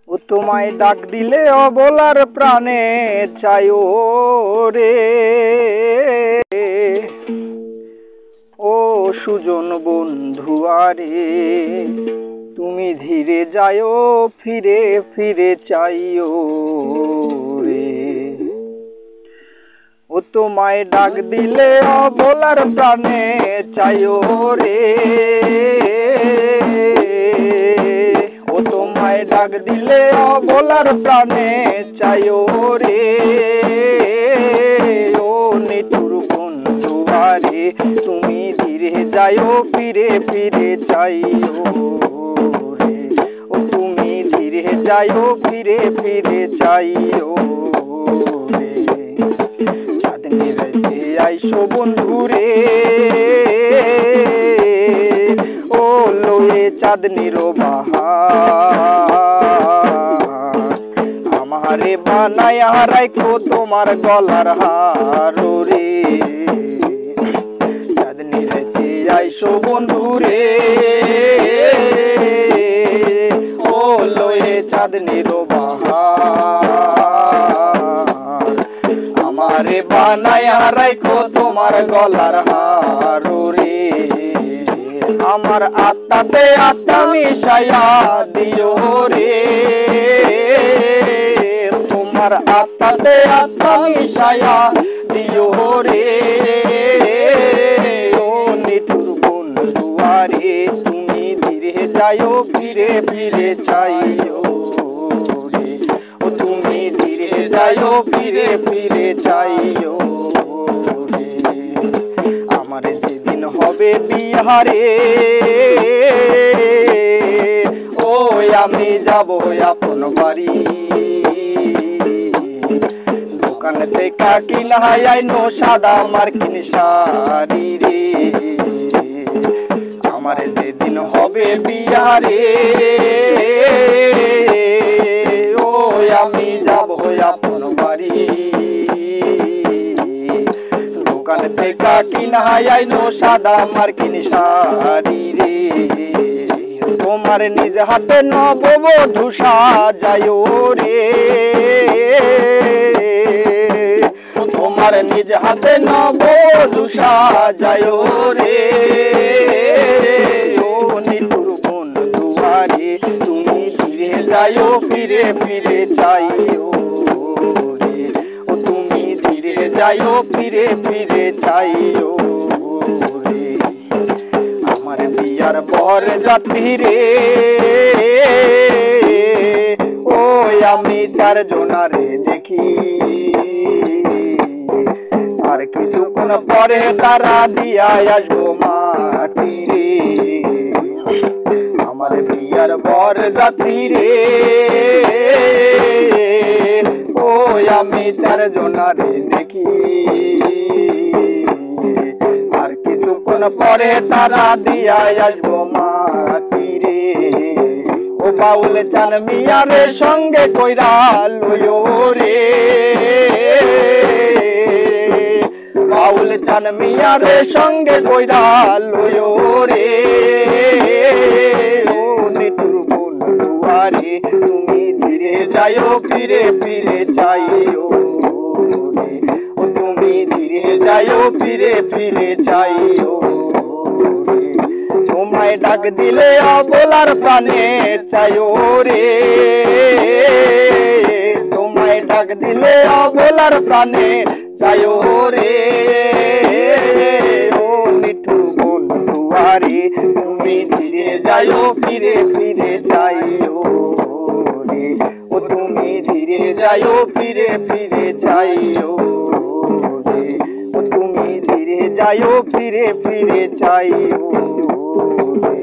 ও তোমায় ডাক দিলে অবলার প্রাণে চাইও রে, ও সুজন বন্ধু আরে তুমি ধীরে যাইও, ফিরে ফিরে চাইও রে। ও তোমায় ডাক দিলে অবলার প্রাণে চাইও রে, ও তোমায় ডাক দিলে অবলার প্রাণে চাইও রে, ও নিঠুর বন্ধু আরে তুমি ধীরে যাইও, ফিরে ফিরে চাইও রে। ও তুমি ধীরে যাইও, ফিরে ফিরে চাইও রে। চাঁদনি রাতে আইসো বন্ধু রে, ও লয়ে চাঁদনির বাহার আমারে বানায়া রাখো তোমার গলার হার রে। চাঁদনি রাতে আইসো বন্ধু রে, ও লয়ে চাঁদনির বাহার আমারে বানায়া রাখো তোমার গলার হার রে। আমার আত্মাতে আত্মা মিশাইয়া দিও রে, তোমার আত্মাতে আত্মা মিশাইয়া দিও রে, ও নিঠুর বন্ধু আরে তুমি ধীরে যাইও, ফিরে ফিরে চাইও রে। ও তুমি ধীরে যাইও, ফিরে ফিরে চাইও রে। আমার যেদিন হবে বিহারে, ও আমি যাব আপন বাড়ি, দোকান থেকে কিনা আইনো সাদা মার্কিন শাড়ি রে। আমার যেদিন হবে বিহারে, ও আমি যাব আপন বাড়ি, দোকান থেকে কিনা আইনো সাদা মার্কিন শাড়ি রে। তোমার নিজ হাতে নববধূ সাজায়ো রে, তোমার নিজ হাতে নববধূ সাজায়ো রে, ও নিঠুর বন্ধু আরে তুমি ধীরে যাইও, ফিরে ফিরে চাইও রে। ও তুমি ধীরে যাইও, ফিরে ফিরে চাইও রে। আমার বিয়ার বর যাত্রী রে, ও আমি চারজনারে দেখি, আর কিছুক্ষণ পরে তারা দিয়া আসবো মাটি রে। আমার বিয়ার বর যাত্রী রে, ও আমি চারজনারে দেখি, আর কিছুক্ষণ পরে তারা দিয়া আসবো মাটি রে। ও বাউল চান মিয়ারে সঙ্গে কইরা লইও রে, বাউল চান মিয়ারে সঙ্গে কইরা লইও রে, ও নিঠুর বন্ধু আরে তুমি ধীরে যাইও, ফিরে ফিরে চাইও রে। ও তুমি ধীরে যাইও, ফিরে ফিরে চাইও রে। তোমায় ডাক দিলে অবলার প্রাণে চাইও রে, তোমায় ডাক দিলে অবলার প্রাণে চাইও রে, ও নিঠুর বন্ধু আরে তুমি ধীরে যাইও, ফিরে ফিরে চাইও রে। ও তুমি ধীরে যাইও, ফিরে ফিরে চাইও রে। ও তুমি ধীরে যাইও, ফিরে ফিরে চাইও রে।